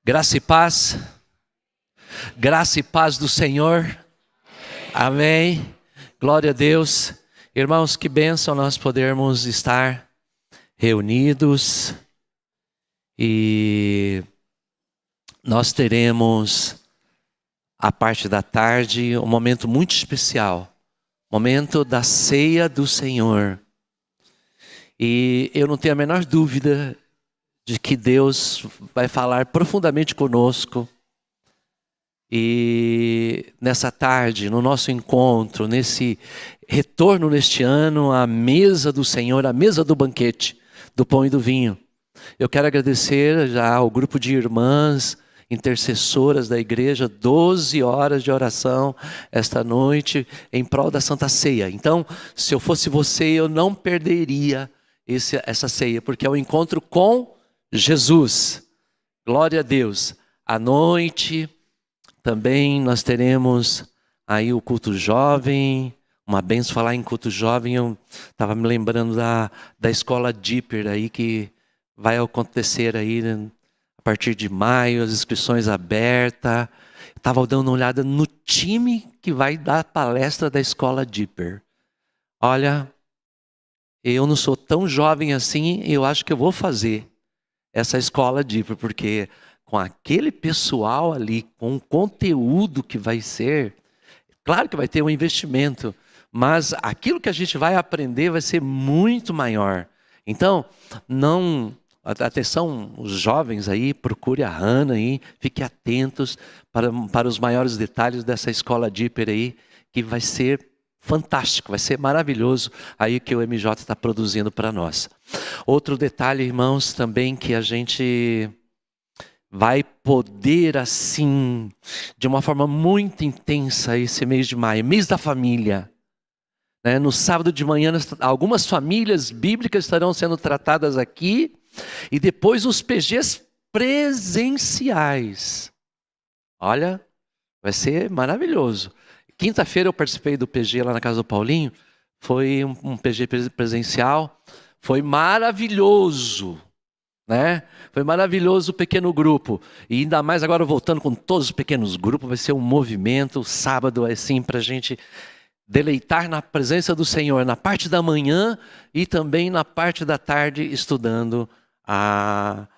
Graça e paz, graça e paz do Senhor, amém, glória a Deus. Irmãos, que bênção nós podermos estar reunidos e nós teremos a parte da tarde um momento muito especial, momento da ceia do Senhor. E eu não tenho a menor dúvida de que Deus vai falar profundamente conosco. E nessa tarde, no nosso encontro, nesse retorno neste ano à mesa do Senhor, à mesa do banquete, do pão e do vinho, eu quero agradecer já ao grupo de irmãs intercessoras da igreja, 12 horas de oração esta noite em prol da Santa Ceia. Então, se eu fosse você, eu não perderia essa ceia, porque é um encontro com Jesus. Glória a Deus. À noite também nós teremos aí o culto jovem, uma benção falar em culto jovem. Eu estava me lembrando da escola Dipper aí, que vai acontecer aí, né, a partir de maio, as inscrições abertas. Estava dando uma olhada no time que vai dar a palestra da escola Dipper. Olha, eu não sou tão jovem assim, eu acho que eu vou fazer essa escola Dipper, porque com aquele pessoal ali, com o conteúdo que vai ser, claro que vai ter um investimento, mas aquilo que a gente vai aprender vai ser muito maior. Então, atenção, os jovens aí, procure a Hannah aí, fiquem atentos para os maiores detalhes dessa escola Dipper aí, que vai ser fantástico, vai ser maravilhoso aí que o MJ está produzindo para nós. Outro detalhe, irmãos, também que a gente vai poder assim, de uma forma muito intensa esse mês de maio, mês da família. Né? No sábado de manhã, algumas famílias bíblicas estarão sendo tratadas aqui e depois os PGs presenciais. Olha, vai ser maravilhoso. Quinta-feira eu participei do PG lá na casa do Paulinho, foi um PG presencial, foi maravilhoso, né? Foi maravilhoso o pequeno grupo, e ainda mais agora voltando com todos os pequenos grupos, vai ser um movimento, sábado assim para a gente deleitar na presença do Senhor, na parte da manhã e também na parte da tarde, estudando a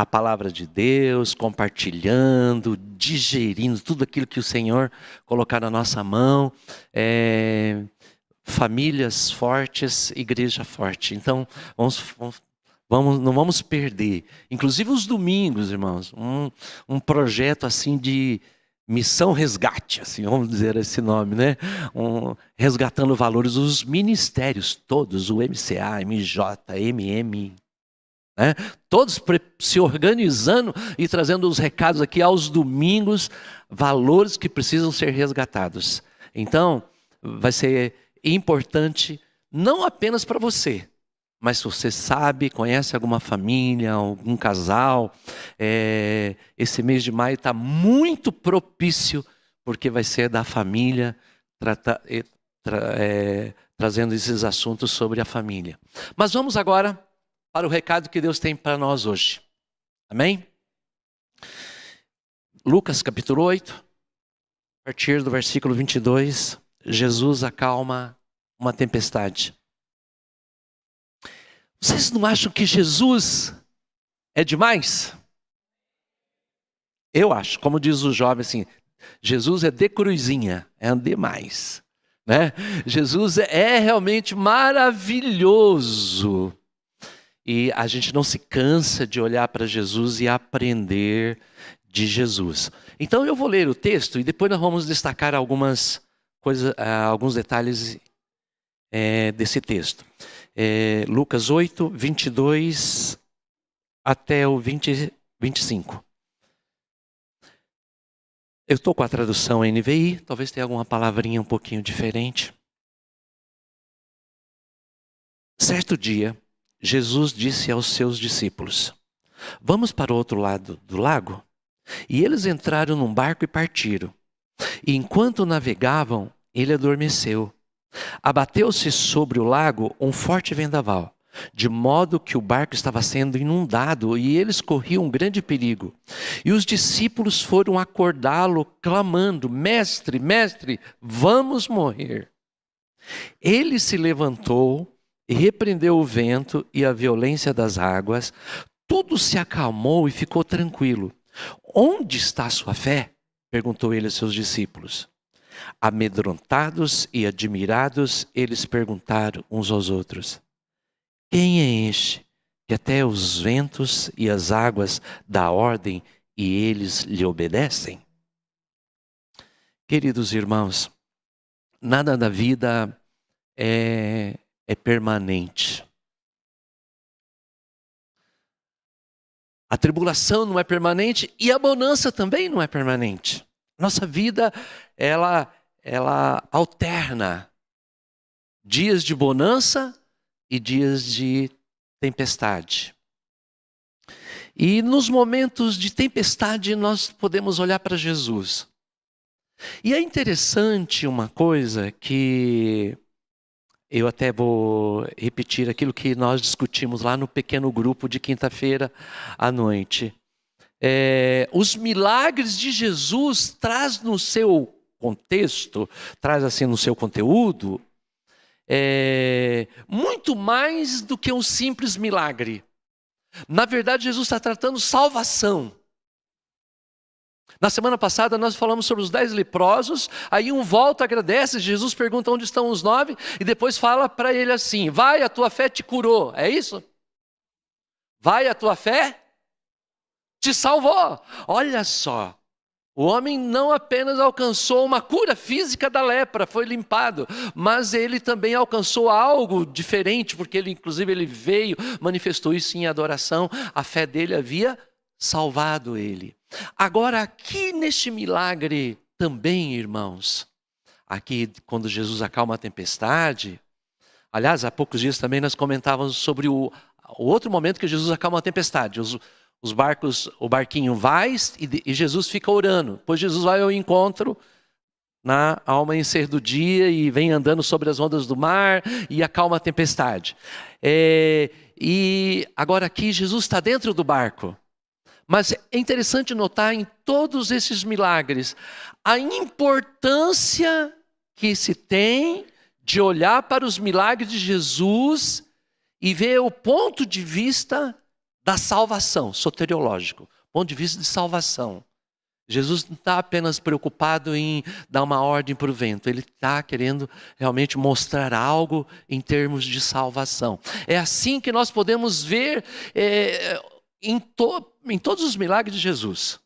palavra de Deus, compartilhando, digerindo tudo aquilo que o Senhor colocar na nossa mão. Famílias fortes, igreja forte. Então, não vamos perder. Inclusive os domingos, irmãos, um projeto assim de missão resgate, assim, vamos dizer esse nome, né? Resgatando valores, os ministérios todos, o MCA, MJ, MM, né? Todos se organizando e trazendo os recados aqui aos domingos, valores que precisam ser resgatados. Então, vai ser importante não apenas para você, mas se você sabe, conhece alguma família, algum casal, esse mês de maio está muito propício, porque vai ser da família, trazendo esses assuntos sobre a família. Mas vamos agora para o recado que Deus tem para nós hoje. Amém? Lucas capítulo 8, a partir do versículo 22, Jesus acalma uma tempestade. Vocês não acham que Jesus é demais? Eu acho, como diz o jovem assim, Jesus é de cruzinha, é demais, né? Jesus é realmente maravilhoso. E a gente não se cansa de olhar para Jesus e aprender de Jesus. Então eu vou ler o texto e depois nós vamos destacar algumas coisas, alguns detalhes desse texto. Lucas 8, 22 até o 25. Eu estou com a tradução NVI, talvez tenha alguma palavrinha um pouquinho diferente. Certo dia, Jesus disse aos seus discípulos: vamos para o outro lado do lago? E eles entraram num barco e partiram. E enquanto navegavam, ele adormeceu. Abateu-se sobre o lago um forte vendaval, de modo que o barco estava sendo inundado e eles corriam um grande perigo. E os discípulos foram acordá-lo, clamando: Mestre, mestre, vamos morrer. Ele se levantou e repreendeu o vento e a violência das águas. Tudo se acalmou e ficou tranquilo. Onde está a sua fé? Perguntou ele a seus discípulos. Amedrontados e admirados, eles perguntaram uns aos outros: quem é este que até os ventos e as águas dá ordem e eles lhe obedecem? Queridos irmãos, nada da vida é permanente. A tribulação não é permanente e a bonança também não é permanente. Nossa vida, ela alterna dias de bonança e dias de tempestade. E nos momentos de tempestade nós podemos olhar para Jesus. E é interessante uma coisa que eu até vou repetir aquilo que nós discutimos lá no pequeno grupo de quinta-feira à noite. Os milagres de Jesus traz no seu contexto, traz assim no seu conteúdo, muito mais do que um simples milagre. Na verdade, Jesus está tratando salvação. Na semana passada nós falamos sobre os 10 leprosos, aí um volta, agradece, Jesus pergunta onde estão os 9, e depois fala para ele assim: vai, a tua fé te curou, é isso? Vai, a tua fé te salvou. Olha só, o homem não apenas alcançou uma cura física da lepra, foi limpado, mas ele também alcançou algo diferente, porque inclusive ele veio, manifestou isso em adoração, a fé dele havia salvado ele. Agora aqui neste milagre também, irmãos, aqui quando Jesus acalma a tempestade, aliás, há poucos dias também nós comentávamos sobre o outro momento que Jesus acalma a tempestade. Os barcos, o barquinho vai e Jesus fica orando. Depois Jesus vai ao encontro ao amanhecer do dia e vem andando sobre as ondas do mar e acalma a tempestade. E agora aqui Jesus está dentro do barco. Mas é interessante notar em todos esses milagres a importância que se tem de olhar para os milagres de Jesus e ver o ponto de vista da salvação, soteriológico, ponto de vista de salvação. Jesus não está apenas preocupado em dar uma ordem para o vento, ele está querendo realmente mostrar algo em termos de salvação. É assim que nós podemos ver em todos os milagres de Jesus.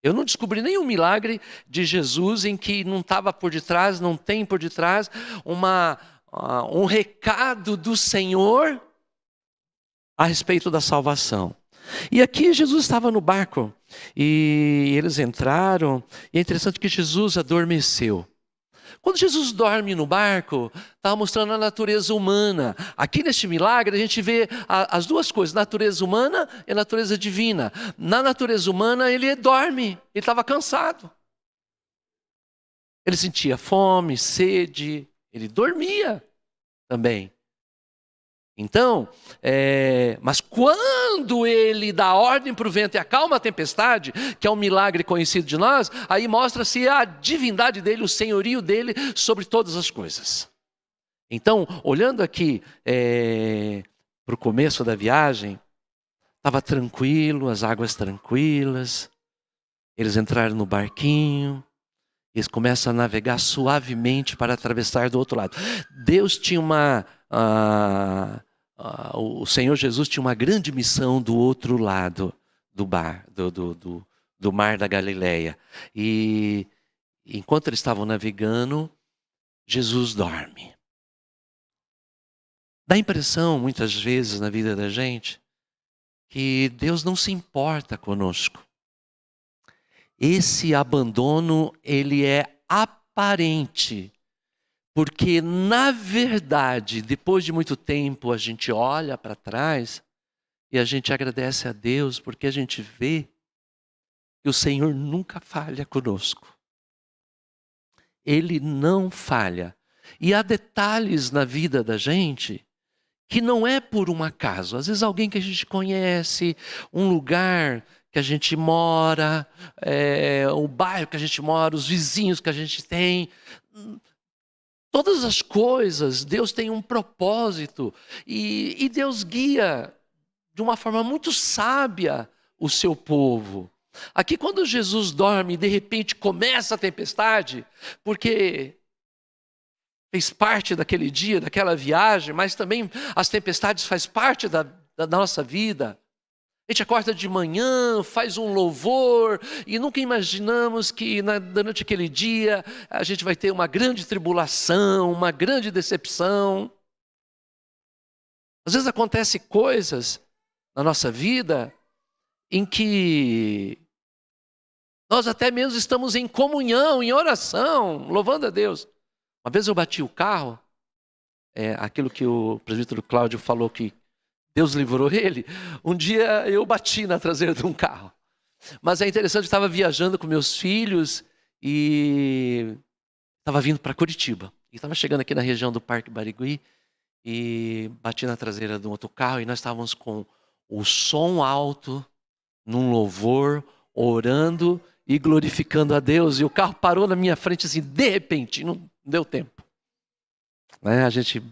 Eu não descobri nenhum milagre de Jesus em que não estava por detrás, não tem por detrás um recado do Senhor a respeito da salvação. E aqui Jesus estava no barco e eles entraram, e é interessante que Jesus adormeceu. Quando Jesus dorme no barco, está mostrando a natureza humana. Aqui neste milagre a gente vê as duas coisas, natureza humana e natureza divina. Na natureza humana ele dorme, ele estava cansado. Ele sentia fome, sede, ele dormia também. Então, mas quando ele dá ordem para o vento e acalma a tempestade, que é um milagre conhecido de nós, aí mostra-se a divindade dele, o senhorio dele sobre todas as coisas. Então, olhando aqui para o começo da viagem, estava tranquilo, as águas tranquilas, eles entraram no barquinho, eles começam a navegar suavemente para atravessar do outro lado. Deus tinha o Senhor Jesus tinha uma grande missão do outro lado do mar da Galileia. E enquanto eles estavam navegando, Jesus dorme. Dá a impressão, muitas vezes na vida da gente, que Deus não se importa conosco. Esse abandono, ele é aparente. Porque, na verdade, depois de muito tempo, a gente olha para trás e a gente agradece a Deus porque a gente vê que o Senhor nunca falha conosco. Ele não falha. E há detalhes na vida da gente que não é por um acaso. Às vezes alguém que a gente conhece, um lugar que a gente mora, o bairro que a gente mora, os vizinhos que a gente tem. Todas as coisas, Deus tem um propósito. E Deus guia de uma forma muito sábia o seu povo. Aqui quando Jesus dorme e de repente começa a tempestade, porque fez parte daquele dia, daquela viagem, mas também as tempestades fazem parte da nossa vida. A gente acorda de manhã, faz um louvor e nunca imaginamos que durante aquele dia a gente vai ter uma grande tribulação, uma grande decepção. Às vezes acontecem coisas na nossa vida em que nós até mesmo estamos em comunhão, em oração, louvando a Deus. Uma vez eu bati o carro, aquilo que o presbítero Cláudio falou que Deus livrou ele. Um dia eu bati na traseira de um carro. Mas é interessante, eu estava viajando com meus filhos e estava vindo para Curitiba. E estava chegando aqui na região do Parque Barigui e bati na traseira de um outro carro e nós estávamos com o som alto, num louvor, orando e glorificando a Deus. E o carro parou na minha frente assim, de repente, não deu tempo. A gente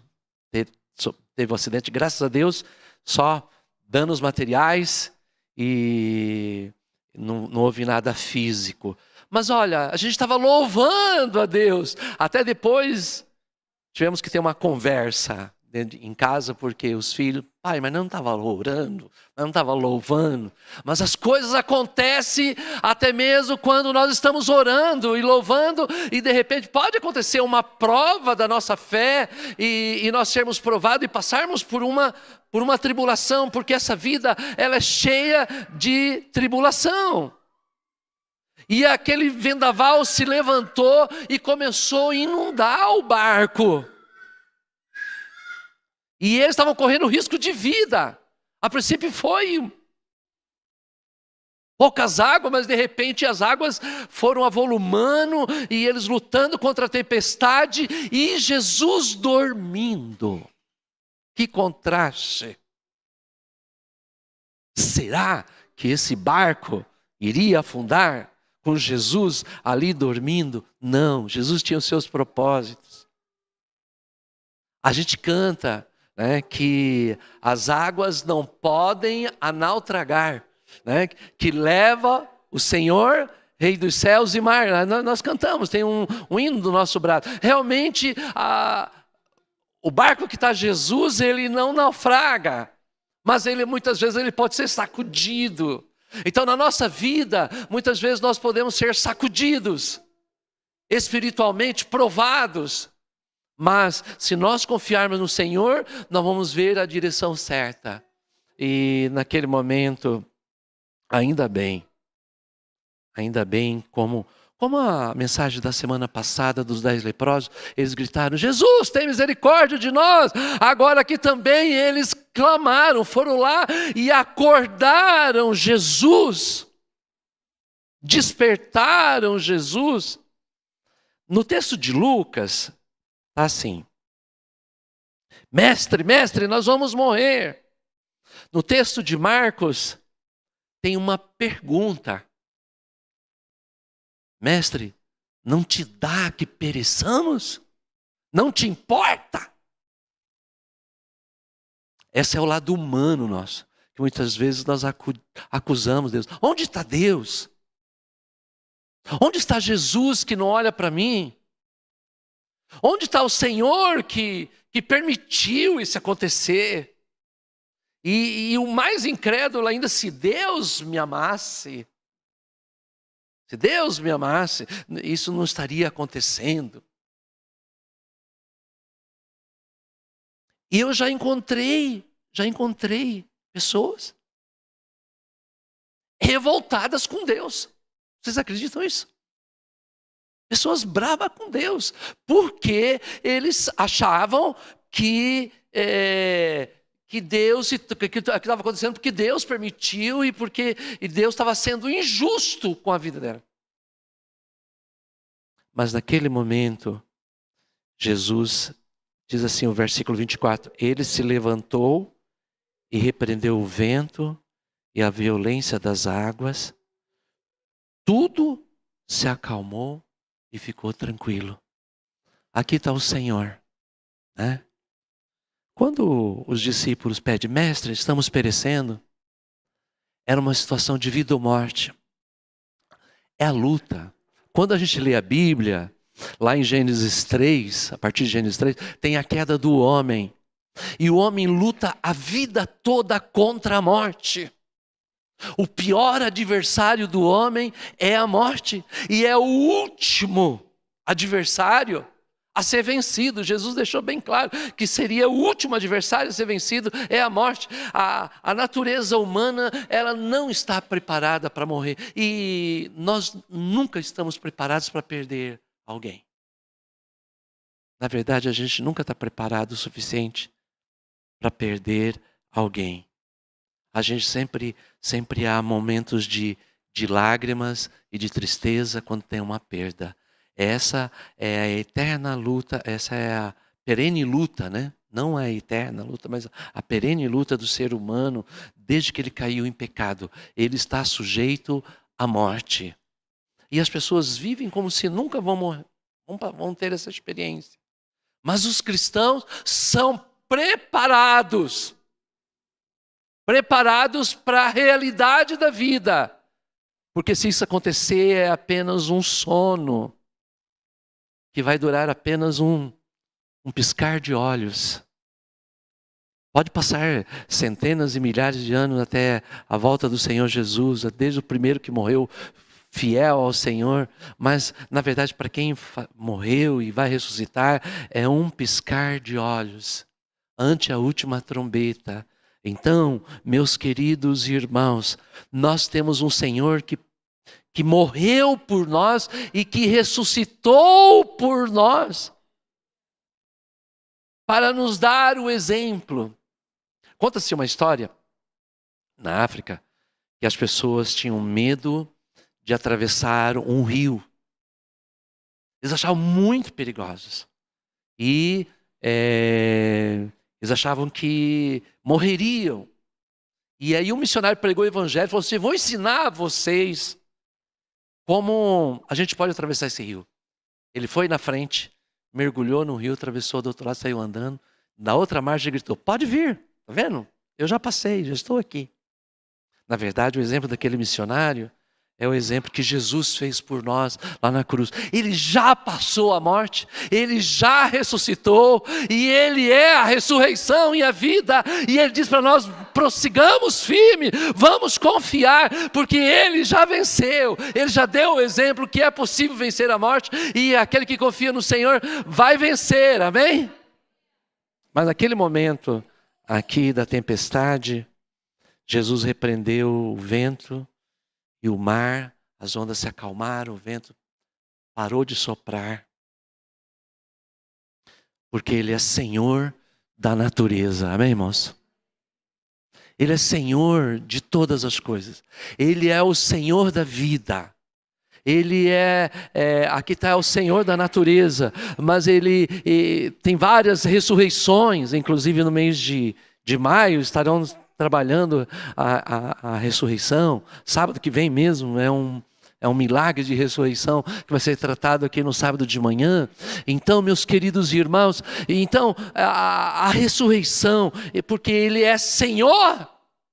teve um acidente, graças a Deus, só danos materiais e não houve nada físico. Mas olha, a gente estava louvando a Deus. Até depois tivemos que ter uma conversa em casa, porque os filhos, pai, mas não estava orando, não estava louvando. Mas as coisas acontecem até mesmo quando nós estamos orando e louvando, e de repente pode acontecer uma prova da nossa fé, e nós sermos provados e passarmos por uma tribulação, porque essa vida ela é cheia de tribulação. E aquele vendaval se levantou e começou a inundar o barco. E eles estavam correndo risco de vida. A princípio foi poucas águas, mas de repente as águas foram avolumando e eles lutando contra a tempestade e Jesus dormindo. Que contraste! Será que esse barco iria afundar com Jesus ali dormindo? Não, Jesus tinha os seus propósitos. A gente canta, que as águas não podem naufragar, que leva o Senhor, Rei dos céus e mar. Nós cantamos, tem um hino do nosso braço. Realmente, o barco que está Jesus, ele não naufraga, mas ele muitas vezes ele pode ser sacudido. Então na nossa vida, muitas vezes nós podemos ser sacudidos, espiritualmente provados. Mas se nós confiarmos no Senhor, nós vamos ver a direção certa. E naquele momento, ainda bem, como a mensagem da semana passada dos 10 leprosos, eles gritaram, Jesus, tem misericórdia de nós. Agora aqui também eles clamaram, foram lá e acordaram Jesus, despertaram Jesus. No texto de Lucas, está assim, mestre, nós vamos morrer. No texto de Marcos, tem uma pergunta. Mestre, não te dá que pereçamos? Não te importa? Esse é o lado humano nosso, que muitas vezes nós acusamos Deus. Onde está Deus? Onde está Jesus que não olha para mim? Onde está o Senhor que permitiu isso acontecer? E o mais incrédulo ainda, se Deus me amasse, isso não estaria acontecendo. E eu já encontrei pessoas revoltadas com Deus. Vocês acreditam nisso? Pessoas bravas com Deus, porque eles achavam que Deus, que estava acontecendo porque Deus permitiu e Deus estava sendo injusto com a vida dela. Mas naquele momento, Jesus Diz assim o versículo 24: ele se levantou e repreendeu o vento e a violência das águas. Tudo se acalmou e ficou tranquilo. Aqui está o Senhor, né? Quando os discípulos pedem, mestre, estamos perecendo, era uma situação de vida ou morte. É a luta. Quando a gente lê a Bíblia, lá em Gênesis 3, a partir de Gênesis 3, tem a queda do homem. E o homem luta a vida toda contra a morte. O pior adversário do homem é a morte. E é o último adversário a ser vencido. Jesus deixou bem claro que seria o último adversário a ser vencido, é a morte. A natureza humana, ela não está preparada para morrer. E nós nunca estamos preparados para perder alguém. Na verdade, a gente nunca está preparado o suficiente para perder alguém. A gente sempre há momentos de lágrimas e de tristeza quando tem uma perda. Essa é a eterna luta, essa é a perene luta, né? Não a eterna luta, mas a perene luta do ser humano desde que ele caiu em pecado. Ele está sujeito à morte. E as pessoas vivem como se nunca vão morrer, vão ter essa experiência. Mas os cristãos são preparados para a realidade da vida. Porque se isso acontecer é apenas um sono, que vai durar apenas um piscar de olhos. Pode passar centenas e milhares de anos até a volta do Senhor Jesus, desde o primeiro que morreu fiel ao Senhor, mas na verdade para quem morreu e vai ressuscitar é um piscar de olhos, ante a última trombeta. Então, meus queridos irmãos, nós temos um Senhor que morreu por nós e que ressuscitou por nós, para nos dar o exemplo. Conta-se uma história na África, que as pessoas tinham medo de atravessar um rio. Eles achavam muito perigosos. E eles achavam que morreriam. E aí um missionário pregou o evangelho e falou assim, vou ensinar vocês como a gente pode atravessar esse rio. Ele foi na frente, mergulhou no rio, atravessou do outro lado, saiu andando. Na outra margem ele gritou, pode vir, tá vendo? Eu já passei, já estou aqui. Na verdade, o exemplo daquele missionário é o exemplo que Jesus fez por nós lá na cruz. Ele já passou a morte, ele já ressuscitou, e ele é a ressurreição e a vida. E ele diz para nós, prossigamos firme, vamos confiar, porque ele já venceu, ele já deu o exemplo que é possível vencer a morte, e aquele que confia no Senhor vai vencer, amém? Mas naquele momento aqui da tempestade, Jesus repreendeu o vento e o mar, as ondas se acalmaram, o vento parou de soprar. Porque Ele é Senhor da natureza, amém, irmãos? Ele é Senhor de todas as coisas. Ele é o Senhor da vida. Ele aqui está o Senhor da natureza, mas Ele tem várias ressurreições, inclusive no mês de maio estarão trabalhando a ressurreição. Sábado que vem mesmo é um milagre de ressurreição que vai ser tratado aqui no sábado de manhã. Então, meus queridos irmãos, a ressurreição, porque Ele é Senhor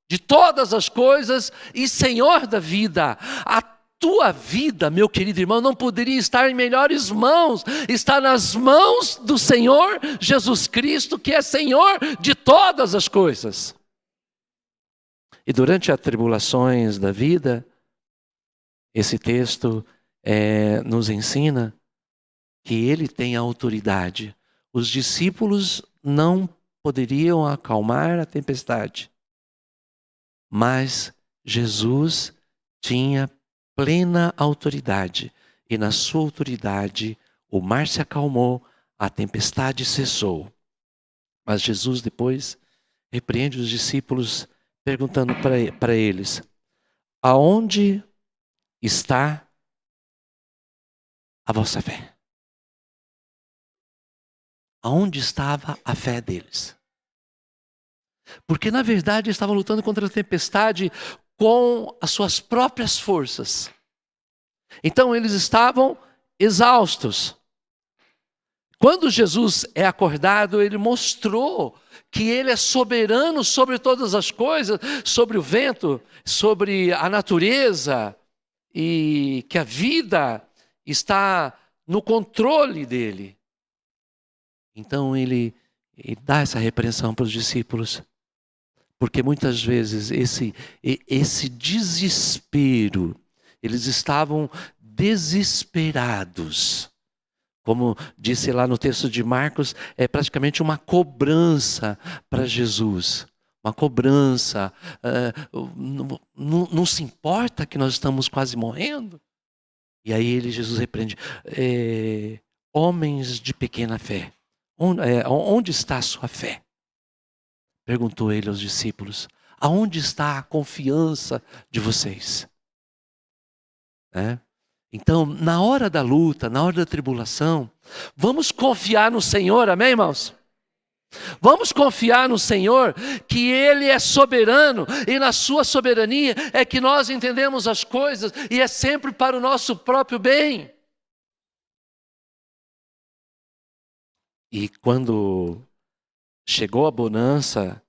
de todas as coisas e Senhor da vida. A tua vida, meu querido irmão, não poderia estar em melhores mãos. Está nas mãos do Senhor Jesus Cristo, que é Senhor de todas as coisas. E durante as tribulações da vida, esse texto nos ensina que Ele tem a autoridade. Os discípulos não poderiam acalmar a tempestade, mas Jesus tinha plena autoridade. E na sua autoridade, o mar se acalmou, a tempestade cessou. Mas Jesus depois repreende os discípulos, perguntando para eles, aonde está a vossa fé? aonde estava a fé deles. Porque na verdade eles estavam lutando contra a tempestade com as suas próprias forças. Então eles estavam exaustos. Quando Jesus é acordado, ele mostrou que ele é soberano sobre todas as coisas, sobre o vento, sobre a natureza, e que a vida está no controle dele. Então ele dá essa repreensão para os discípulos, porque muitas vezes esse desespero, eles estavam desesperados. Como disse lá no texto de Marcos, é praticamente uma cobrança para Jesus. Uma cobrança. Não se importa que nós estamos quase morrendo? E aí Jesus repreende. Homens de pequena fé, onde está a sua fé? Perguntou ele aos discípulos. Aonde está a confiança de vocês? Então, na hora da luta, na hora da tribulação, vamos confiar no Senhor, amém, irmãos? Vamos confiar no Senhor, que Ele é soberano, e na sua soberania é que nós entendemos as coisas, e é sempre para o nosso próprio bem. E quando chegou a bonança,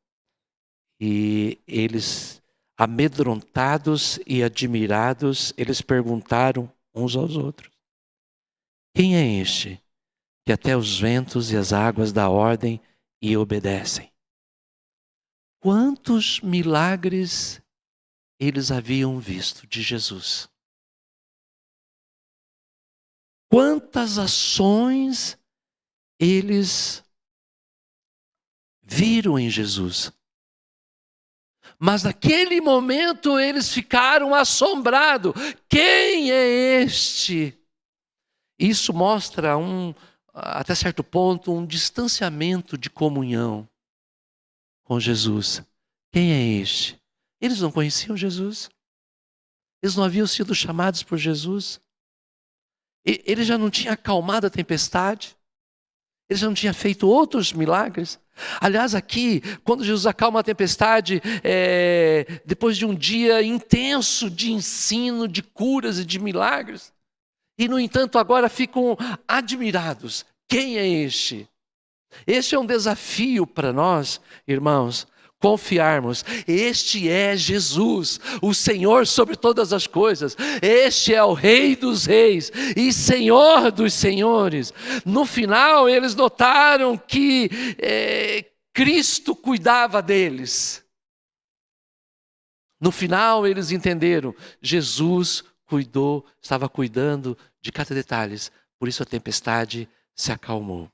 e eles, amedrontados e admirados, eles perguntaram uns aos outros: quem é este que até os ventos e as águas dá ordem e obedecem? Quantos milagres eles haviam visto de Jesus? Quantas ações eles viram em Jesus? Mas naquele momento eles ficaram assombrados. Quem é este? Isso mostra até certo ponto, um distanciamento de comunhão com Jesus. Quem é este? Eles não conheciam Jesus. Eles não haviam sido chamados por Jesus. Ele já não tinha acalmado a tempestade. Ele já não tinha feito outros milagres. Aliás, aqui, quando Jesus acalma a tempestade, depois de um dia intenso de ensino, de curas e de milagres, e no entanto agora ficam admirados. Quem é este? Este é um desafio para nós, irmãos, confiarmos. Este é Jesus, o Senhor sobre todas as coisas. Este é o Rei dos reis e Senhor dos senhores. No final, eles notaram que Cristo cuidava deles. No final, eles entenderam, Jesus estava cuidando de cada detalhe. Por isso a tempestade se acalmou.